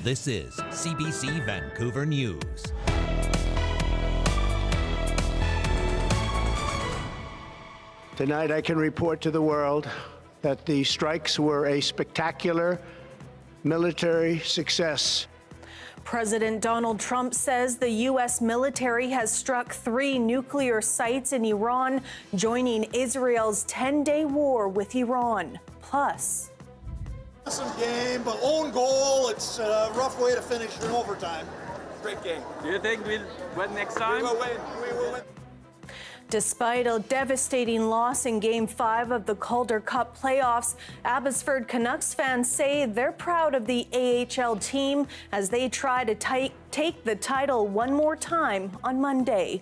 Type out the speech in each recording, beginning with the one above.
This is CBC Vancouver News. Tonight I can report to the world that the strikes were a spectacular military success. President Donald Trump says the U.S. military has struck 3 nuclear sites in Iran, joining Israel's 10-day war with Iran. Plus, Awesome game, but own goal. It's a rough way to finish in overtime. Great game. Do you think we'll win next time? We will win. We will win. despite a devastating loss in Game 5 of the Calder Cup playoffs, Abbotsford Canucks fans say they're proud of the AHL team as they try to take the title one more time on Monday.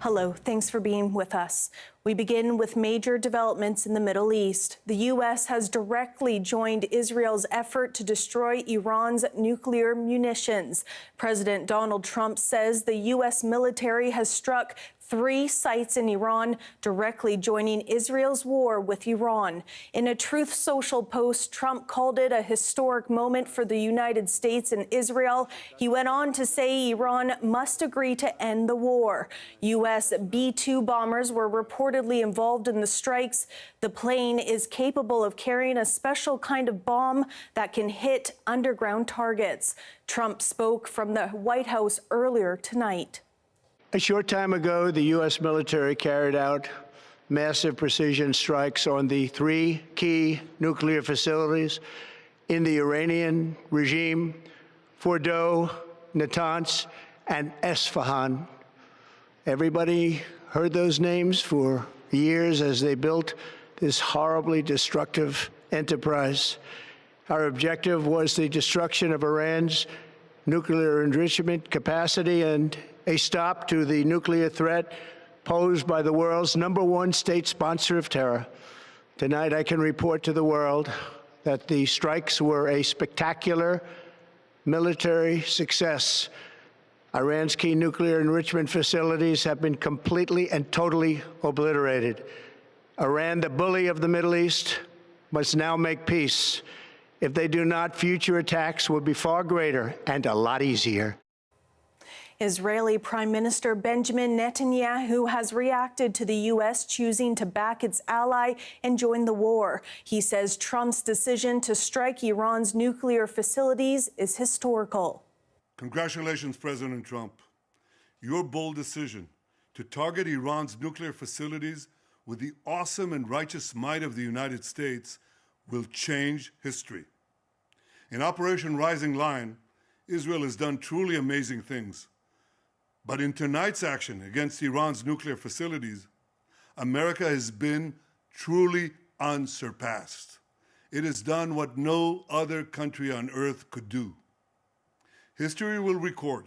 Hello, thanks for being with us. We begin with major developments in the Middle East. The U.S. has directly joined Israel's effort to destroy Iran's nuclear munitions. President Donald Trump says the U.S. military has struck 3 sites in Iran, directly joining Israel's war with Iran. In a Truth Social post, Trump called it a historic moment for the United States and Israel. He went on to say Iran must agree to end the war. U.S. B-2 bombers were reportedly involved in the strikes. The plane is capable of carrying a special kind of bomb that can hit underground targets. Trump spoke from the White House earlier tonight. A short time ago, the U.S. military carried out massive precision strikes on the 3 key nuclear facilities in the Iranian regime: Fordow, Natanz, and Esfahan. Everybody heard those names for years as they built this horribly destructive enterprise. Our objective was the destruction of Iran's nuclear enrichment capacity and a stop to the nuclear threat posed by the world's #1 state sponsor of terror. Tonight, I can report to the world that the strikes were a spectacular military success. Iran's key nuclear enrichment facilities have been completely and totally obliterated. Iran, the bully of the Middle East, must now make peace. If they do not, future attacks will be far greater and a lot easier. Israeli Prime Minister Benjamin Netanyahu has reacted to the U.S. choosing to back its ally and join the war. He says Trump's decision to strike Iran's nuclear facilities is historical. Congratulations, President Trump. Your bold decision to target Iran's nuclear facilities with the awesome and righteous might of the United States will change history. In Operation Rising Lion, Israel has done truly amazing things. But in tonight's action against Iran's nuclear facilities, America has been truly unsurpassed. It has done what no other country on earth could do. History will record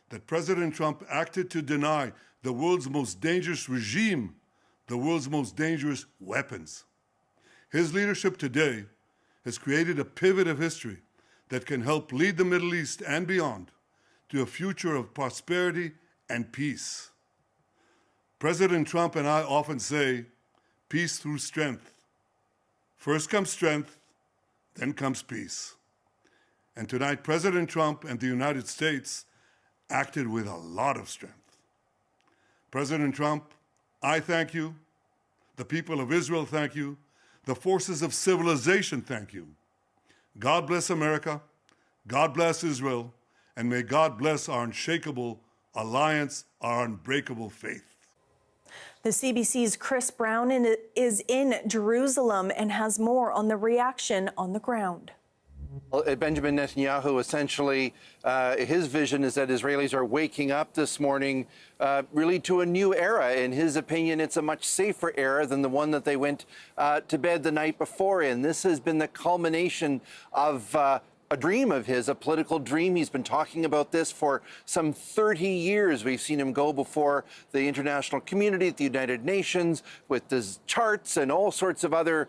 that President Trump acted to deny the world's most dangerous regime the world's most dangerous weapons. His leadership today has created a pivot of history that can help lead the Middle East and beyond to a future of prosperity and peace. President Trump and I often say, peace through strength. First comes strength, then comes peace. And tonight, President Trump and the United States acted with a lot of strength. President Trump, I thank you. The people of Israel thank you. The forces of civilization thank you. God bless America. God bless Israel. And may God bless our unshakable alliance, our unbreakable faith. The CBC's Chris Brown is in Jerusalem and has more on the reaction on the ground. Well, Benjamin Netanyahu, essentially, his vision is that Israelis are waking up this morning really to a new era. In his opinion, it's a much safer era than the one that they went to bed the night before in. This has been the culmination of a dream of his, a political dream. He's been talking about this for some 30 years. We've seen him go before the international community at the United Nations with his charts and all sorts of other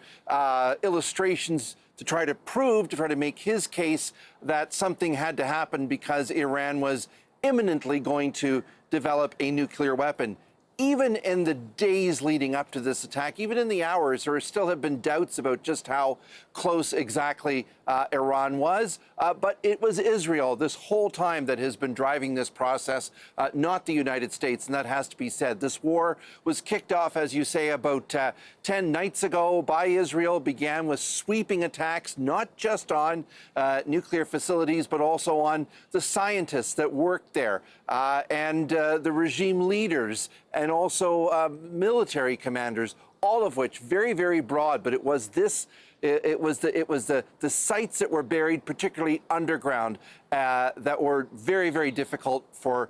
illustrations to try to make his case that something had to happen because Iran was imminently going to develop a nuclear weapon. even in the days leading up to this attack, even in the hours, there still have been doubts about just how close exactly Iran was. But it was Israel this whole time that has been driving this process, not the United States, and that has to be said. This war was kicked off, as you say, about 10 nights ago by Israel, began with sweeping attacks, not just on nuclear facilities, but also on the scientists that worked there and the regime leaders and also military commanders, all of which very, very broad. But it was this. It was the sites that were buried, particularly underground, that were very, very difficult for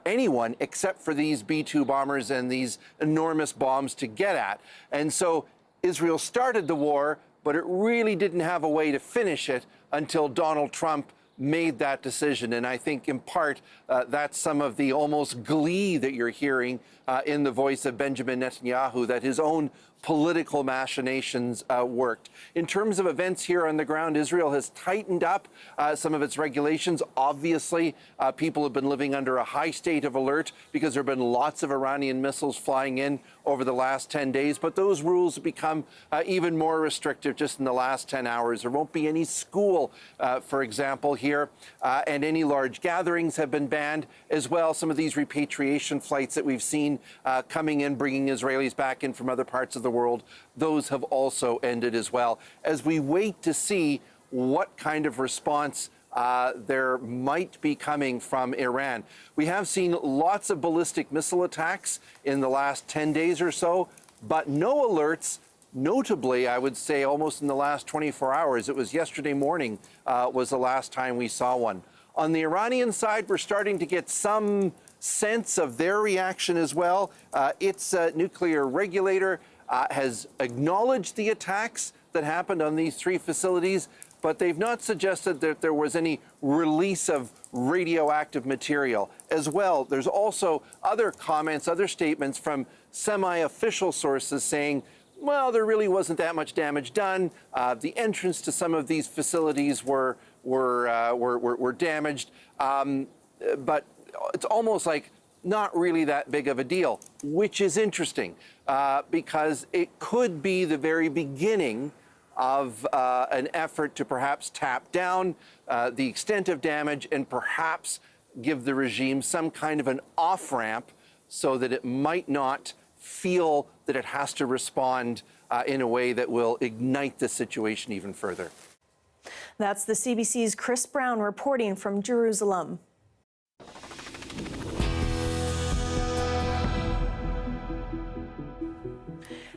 anyone except for these B-2 bombers and these enormous bombs to get at. And so Israel started the war, but it really didn't have a way to finish it until Donald Trump made that decision. And I think in part that's some of the almost glee that you're hearing in the voice of Benjamin Netanyahu, that his own political machinations worked. In terms of events here on the ground, Israel has tightened up some of its regulations. Obviously, people have been living under a high state of alert because there have been lots of Iranian missiles flying in over the last 10 days. But those rules have become even more restrictive just in the last 10 hours. There won't be any school, for example, here, and any large gatherings have been banned as well. Some of these repatriation flights that we've seen coming in, bringing Israelis back in from other parts of the world, those have also ended as well, as we wait to see what kind of response there might be coming from Iran. We have seen lots of ballistic missile attacks in the last 10 days or so, but no alerts, notably, I would say almost in the last 24 hours. It was yesterday morning was the last time we saw one. On the Iranian side, we're starting to get some sense of their reaction as well. Its nuclear regulator has acknowledged the attacks that happened on these three facilities, but they've not suggested that there was any release of radioactive material. As well, there's also other comments, other statements from semi-official sources saying, well, there really wasn't that much damage done. The entrance to some of these facilities were damaged, but it's almost like not really that big of a deal, which is interesting because it could be the very beginning of an effort to perhaps tap down the extent of damage and perhaps give the regime some kind of an off-ramp so that it might not feel that it has to respond in a way that will ignite the situation even further. That's the CBC's Chris Brown reporting from Jerusalem.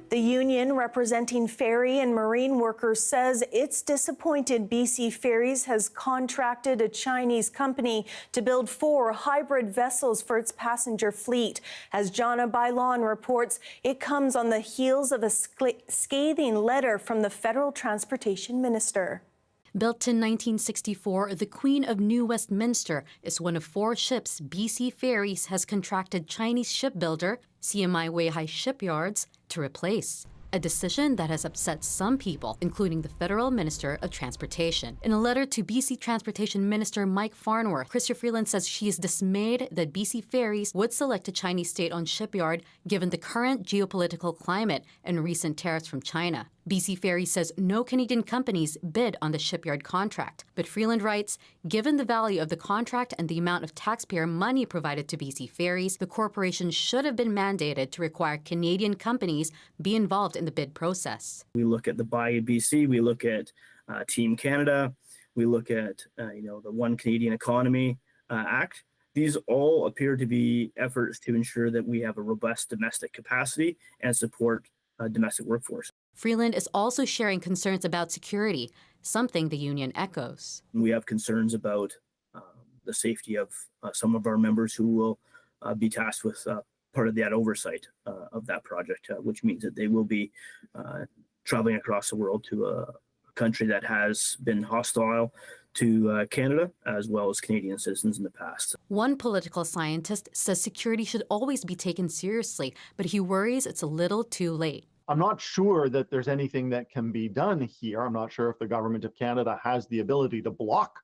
The union representing ferry and marine workers says it's disappointed BC Ferries has contracted a Chinese company to build 4 hybrid vessels for its passenger fleet. As Jana Bailon reports, it comes on the heels of a scathing letter from the federal transportation minister. Built in 1964, the Queen of New Westminster is one of 4 ships BC Ferries has contracted Chinese shipbuilder CMI Weihai Shipyards to replace. A decision that has upset some people, including the Federal Minister of Transportation. In a letter to BC Transportation Minister Mike Farnworth, Chrystia Freeland says she is dismayed that BC Ferries would select a Chinese state-owned shipyard given the current geopolitical climate and recent tariffs from China. BC Ferries says no Canadian companies bid on the shipyard contract. But Freeland writes, given the value of the contract and the amount of taxpayer money provided to BC Ferries, the corporation should have been mandated to require Canadian companies be involved in the bid process. We look at the Buy BC, we look at Team Canada, we look at the One Canadian Economy Act. These all appear to be efforts to ensure that we have a robust domestic capacity and support domestic workforce. Freeland is also sharing concerns about security, something the union echoes. We have concerns about the safety of some of our members who will be tasked with part of that oversight of that project, which means that they will be traveling across the world to a country that has been hostile to Canada as well as Canadian citizens in the past. One political scientist says security should always be taken seriously, but he worries it's a little too late. I'm not sure that there's anything that can be done here. I'm not sure if the government of Canada has the ability to block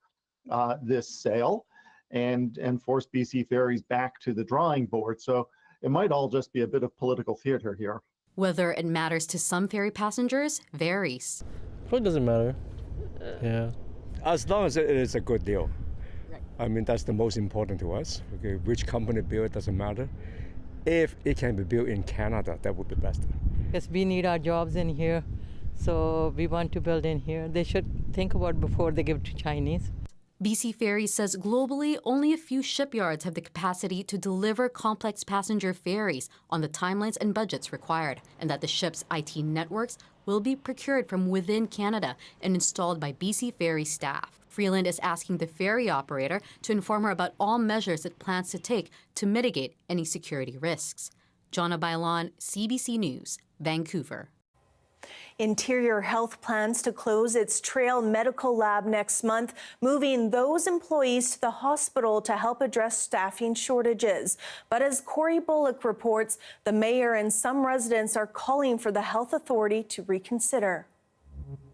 this sale and force BC Ferries back to the drawing board. So, it might all just be a bit of political theater here. Whether it matters to some ferry passengers varies. Probably doesn't matter. Yeah. As long as it is a good deal. Right. I mean, that's the most important to us. Okay, which company build it doesn't matter. If it can be built in Canada, that would be best. Yes, we need our jobs in here, so we want to build in here. They should think about before they give to Chinese. BC Ferries says globally, only a few shipyards have the capacity to deliver complex passenger ferries on the timelines and budgets required, and that the ship's IT networks will be procured from within Canada and installed by BC Ferries staff. Freeland is asking the ferry operator to inform her about all measures it plans to take to mitigate any security risks. Jonna Bailon, CBC News, Vancouver. Interior Health plans to close its Trail Medical Lab next month, moving those employees to the hospital to help address staffing shortages. But as Corey Bullock reports, the mayor and some residents are calling for the health authority to reconsider.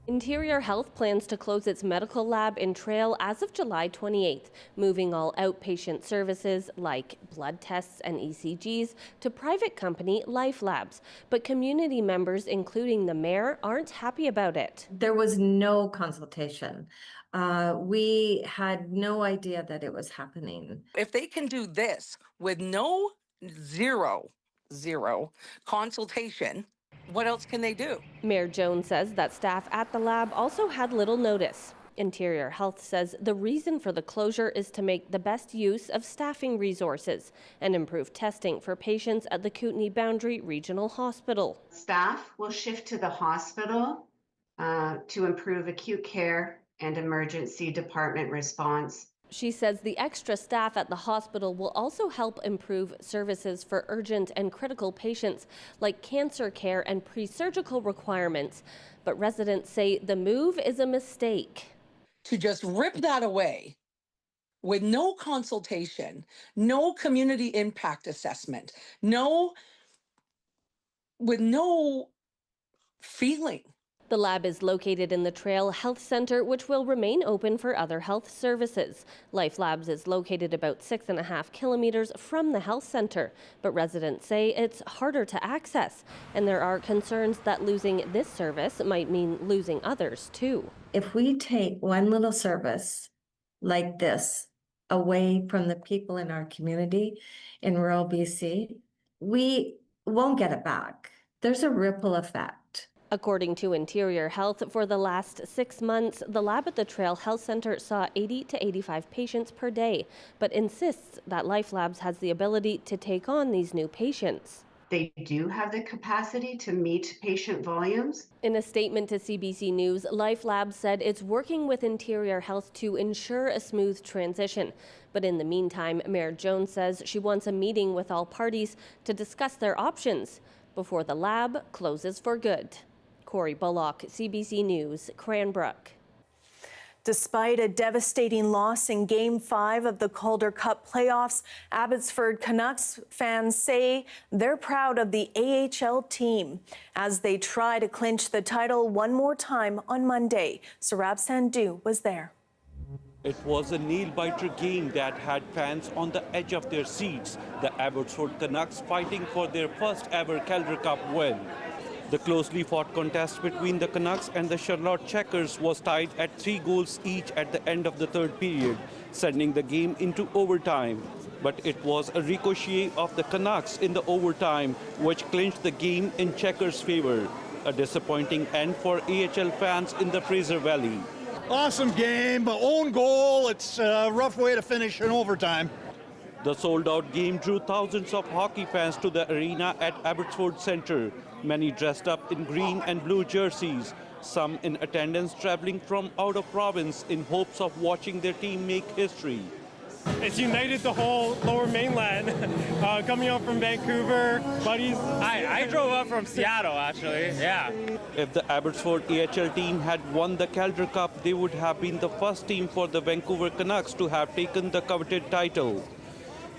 Interior Health plans to close its medical lab in Trail as of July 28th, moving all outpatient services like blood tests and ECGs to private company Life Labs. But community members, including the mayor, aren't happy about it. There was no consultation. We had no idea that it was happening. If they can do this with zero consultation, what else can they do? Mayor Jones says that staff at the lab also had little notice. Interior Health says the reason for the closure is to make the best use of staffing resources and improve testing for patients at the Kootenay Boundary Regional Hospital. Staff will shift to the hospital to improve acute care and emergency department response. She says the extra staff at the hospital will also help improve services for urgent and critical patients like cancer care and pre-surgical requirements. But residents say the move is a mistake. To just rip that away with no consultation, no community impact assessment, with no feeling. The lab is located in the Trail Health Centre, which will remain open for other health services. Life Labs is located about 6.5 kilometres from the health centre, but residents say it's harder to access, and there are concerns that losing this service might mean losing others too. If we take one little service like this away from the people in our community in rural BC, we won't get it back. There's a ripple effect. According to Interior Health, for the last 6 months, the lab at the Trail Health Centre saw 80 to 85 patients per day, but insists that Life Labs has the ability to take on these new patients. They do have the capacity to meet patient volumes. In a statement to CBC News, Life Labs said it's working with Interior Health to ensure a smooth transition. But in the meantime, Mayor Jones says she wants a meeting with all parties to discuss their options before the lab closes for good. Corey Bullock, CBC News, Cranbrook. Despite a devastating loss in Game 5 of the Calder Cup playoffs, Abbotsford Canucks fans say they're proud of the AHL team as they try to clinch the title one more time on Monday. Sarab Sandhu was there. It was a nail-biter game that had fans on the edge of their seats. The Abbotsford Canucks fighting for their first ever Calder Cup win. The closely fought contest between the Canucks and the Charlotte Checkers was tied at 3 goals each at the end of the third period, sending the game into overtime. But it was a ricochet of the Canucks in the overtime which clinched the game in Checkers' favor. A disappointing end for AHL fans in the Fraser Valley. Awesome game, but own goal. It's a rough way to finish in overtime. The sold-out game drew thousands of hockey fans to the arena at Abbotsford Centre, many dressed up in green and blue jerseys, some in attendance traveling from out of province in hopes of watching their team make history. It's united the whole lower mainland. Coming up from Vancouver, buddies. I drove up from Seattle, actually, yeah. If the Abbotsford AHL team had won the Calder Cup, they would have been the first team for the Vancouver Canucks to have taken the coveted title.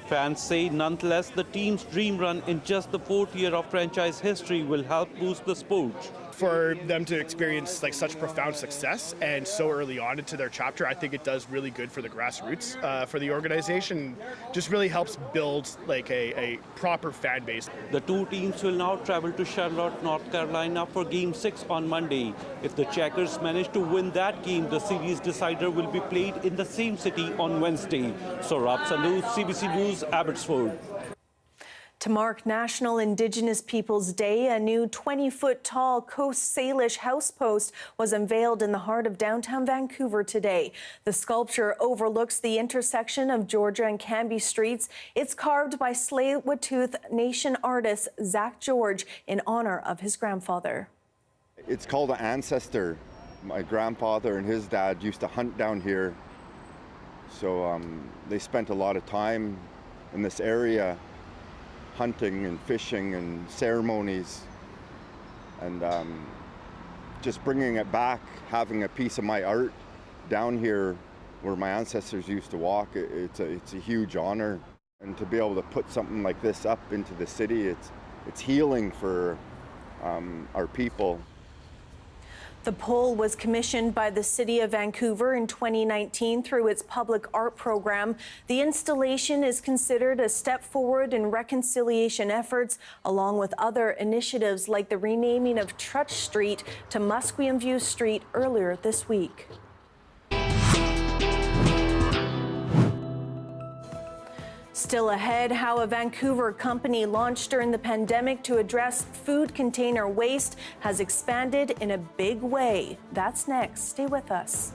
Fans say nonetheless the team's dream run in just the 4th year of franchise history will help boost the sport. for them to experience like such profound success and so early on into their chapter, I think it does really good for the grassroots for the organization. Just really helps build like a proper fan base. The two teams will now travel to Charlotte, North Carolina for Game 6 on Monday. If the Checkers manage to win that game, the series decider will be played in the same city on Wednesday. Saurabh Sandhu, CBC News, Abbotsford. To mark National Indigenous Peoples Day, a new 20-foot-tall Coast Salish house post was unveiled in the heart of downtown Vancouver today. The sculpture overlooks the intersection of Georgia and Cambie Streets. It's carved by Tsleil-Waututh Nation artist Zach George in honor of his grandfather. It's called an ancestor. My grandfather and his dad used to hunt down here, so they spent a lot of time in this area hunting and fishing and ceremonies, and just bringing it back, having a piece of my art down here where my ancestors used to walk, it's a huge honor. And to be able to put something like this up into the city, it's healing for our people. The pole was commissioned by the City of Vancouver in 2019 through its public art program. The installation is considered a step forward in reconciliation efforts, along with other initiatives like the renaming of Trutch Street to Musqueam View Street earlier this week. Still ahead, how a Vancouver company launched during the pandemic to address food container waste has expanded in a big way. That's next. Stay with us.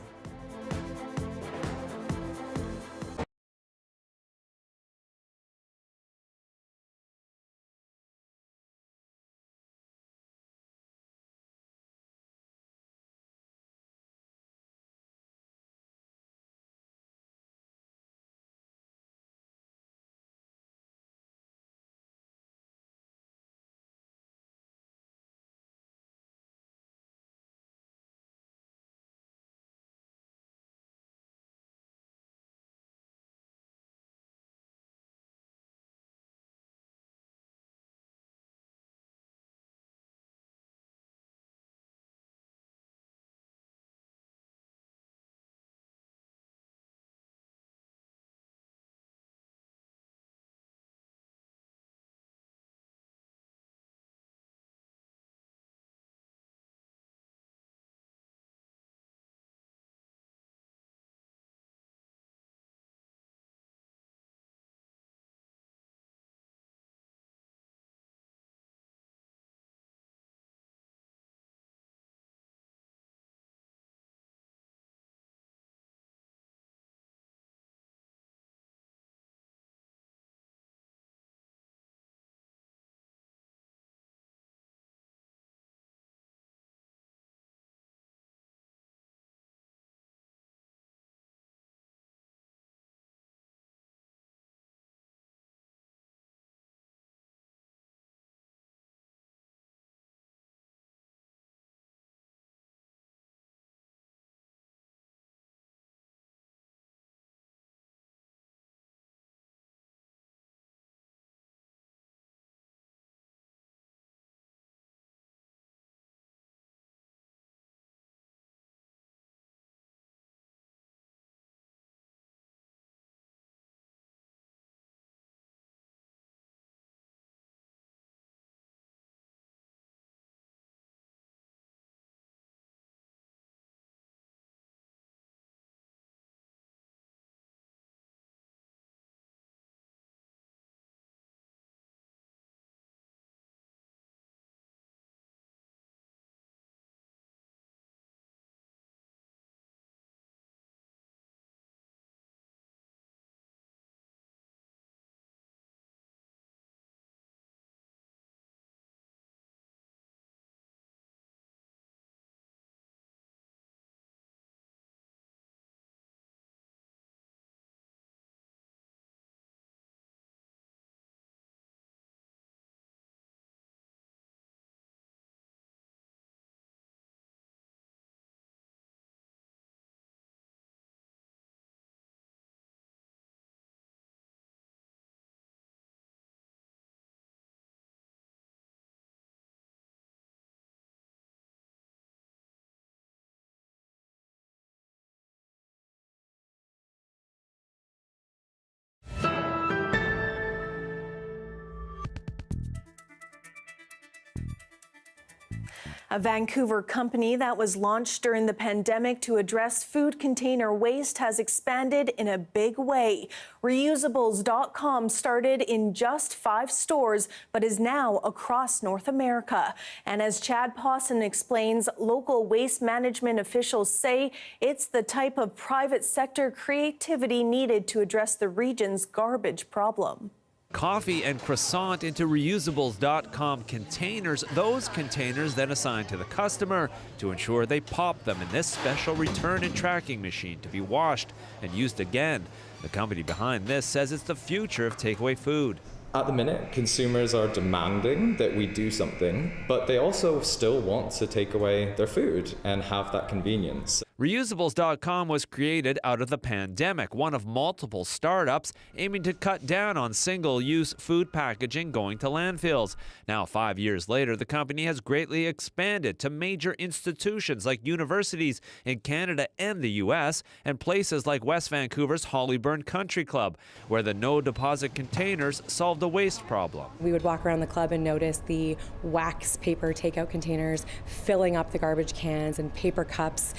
A Vancouver company that was launched during the pandemic to address food container waste has expanded in a big way. Reusablescom started in just 5 stores, but is now across North America. And as Chad Pawson explains, local waste management officials say it's the type of private sector creativity needed to address the region's garbage problem. Coffee and croissant into Reusables.com containers, those containers then assigned to the customer to ensure they pop them in this special return and tracking machine to be washed and used again. The company behind this says it's the future of takeaway food. At the minute, consumers are demanding that we do something, but they also still want to take away their food and have that convenience. Reusables.com was created out of the pandemic, one of multiple startups aiming to cut down on single-use food packaging going to landfills. Now, 5 years later, the company has greatly expanded to major institutions like universities in Canada and the U.S. and places like West Vancouver's Hollyburn Country Club, where the no-deposit containers solve the waste problem. We would walk around the club and notice the wax paper takeout containers filling up the garbage cans and paper cups,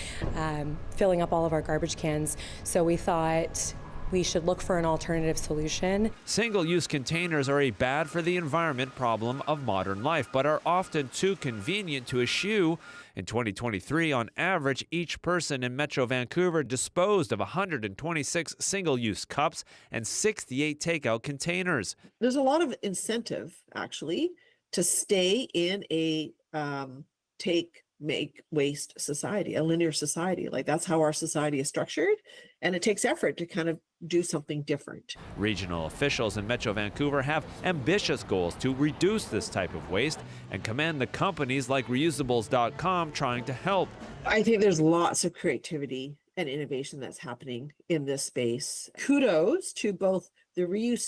filling up all of our garbage cans. So we thought we should look for an alternative solution. Single-use containers are a bad for the environment problem of modern life, but are often too convenient to eschew. In 2023, on average, each person in Metro Vancouver disposed of 126 single-use cups and 68 takeout containers. There's a lot of incentive, actually, to stay in a take, make, waste society, a linear society. Like, that's how our society is structured, and it takes effort to kind of do something different. Regional officials in Metro Vancouver have ambitious goals to reduce this type of waste and commend the companies like Reusables.com trying to help. I think there's lots of creativity and innovation that's happening in this space. Kudos to both the reuse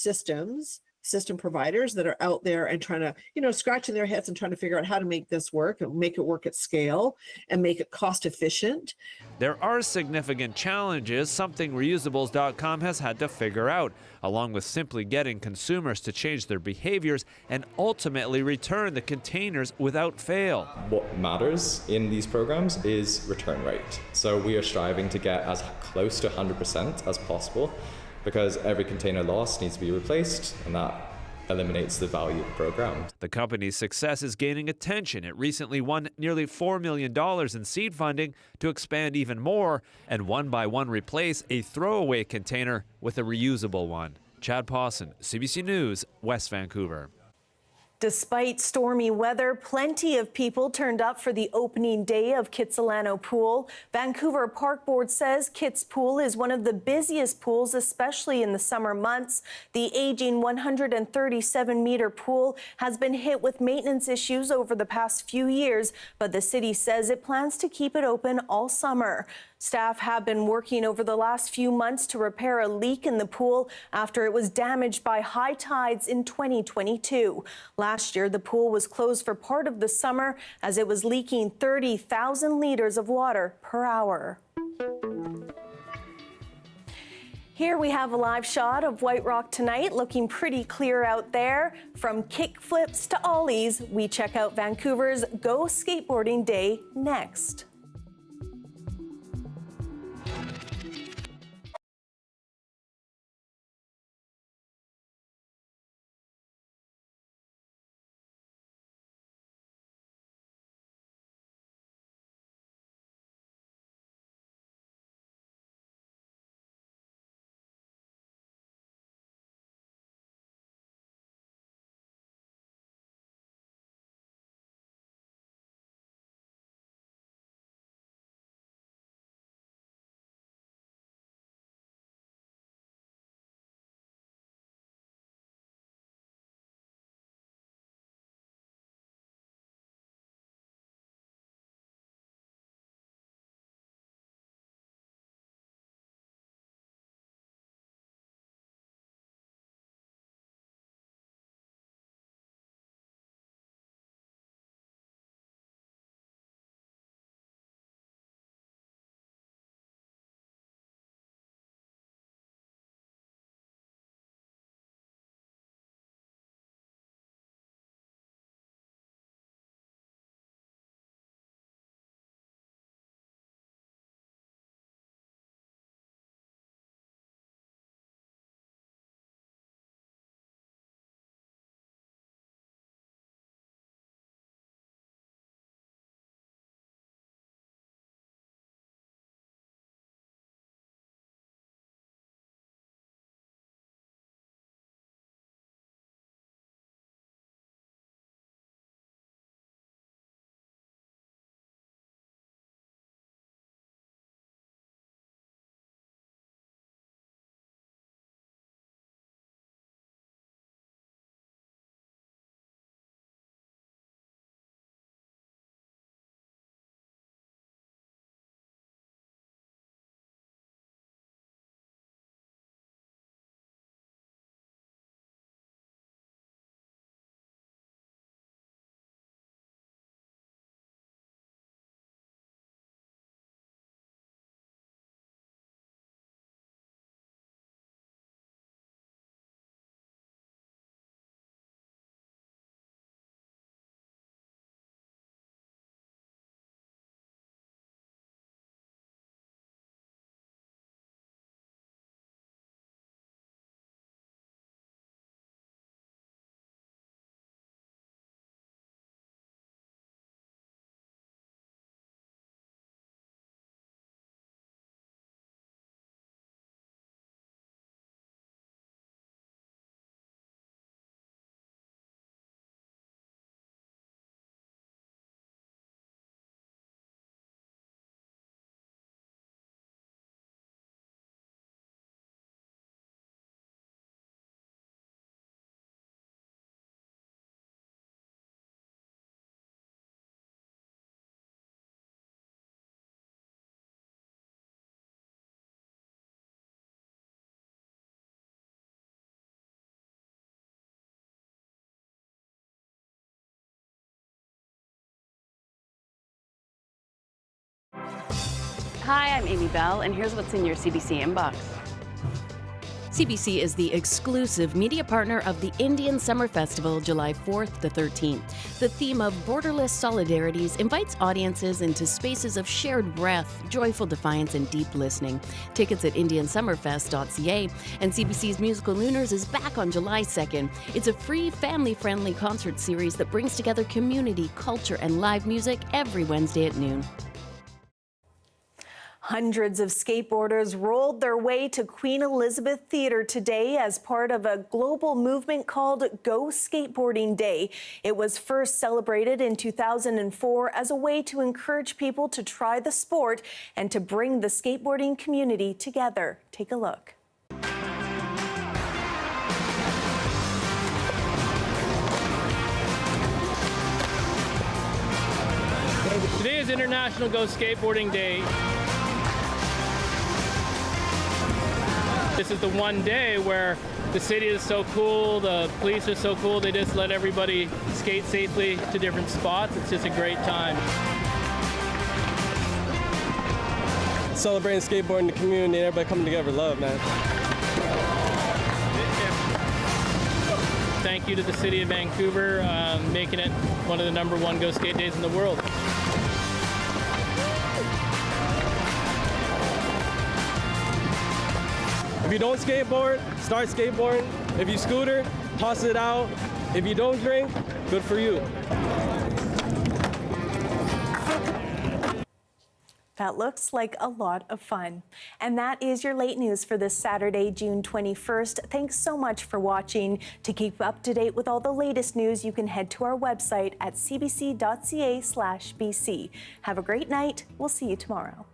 system providers that are out there and trying to, scratching their heads and trying to figure out how to make this work and make it work at scale and make it cost efficient. There are significant challenges, something Reusables.com has had to figure out, along with simply getting consumers to change their behaviors and ultimately return the containers without fail. What matters in these programs is return rate. So we are striving to get as close to 100% as possible, because every container lost needs to be replaced, and that eliminates the value of the program. The company's success is gaining attention. It recently won nearly $4 million in seed funding to expand even more and one by one replace a throwaway container with a reusable one. Chad Pawson, CBC News, West Vancouver. Despite stormy weather, plenty of people turned up for the opening day of Kitsalano Pool. Vancouver Park Board says Kits Pool is one of the busiest pools, especially in the summer months. The aging 137-meter pool has been hit with maintenance issues over the past few years, but the city says it plans to keep it open all summer. Staff have been working over the last few months to repair a leak in the pool after it was damaged by high tides in 2022. Last year, the pool was closed for part of the summer as it was leaking 30,000 liters of water per hour. Here we have a live shot of White Rock tonight, looking pretty clear out there. From kick flips to ollies, we check out Vancouver's Go Skateboarding Day next. Hi, I'm Amy Bell, and here's what's in your CBC inbox. CBC is the exclusive media partner of the Indian Summer Festival, July 4th to 13th. The theme of Borderless Solidarities invites audiences into spaces of shared breath, joyful defiance, and deep listening. Tickets at indiansummerfest.ca. And CBC's Musical Lunars is back on July 2nd. It's a free, family-friendly concert series that brings together community, culture, and live music every Wednesday at noon. Hundreds of skateboarders rolled their way to Queen Elizabeth Theatre today as part of a global movement called Go Skateboarding Day. It was first celebrated in 2004 as a way to encourage people to try the sport and to bring the skateboarding community together. Take a look. Today is International Go Skateboarding Day. This is the one day where the city is so cool, the police are so cool, they just let everybody skate safely to different spots. It's just a great time. Celebrating skateboarding, the community, everybody coming together, love, man. Thank you to the city of Vancouver, making it one of the #1 Go Skate Days in the world. If you don't skateboard, start skateboarding. If you scooter, toss it out. If you don't drink, good for you. That looks like a lot of fun. And that is your late news for this Saturday, June 21st. Thanks so much for watching. To keep up to date with all the latest news, you can head to our website at cbc.ca/bc. Have a great night. We'll see you tomorrow.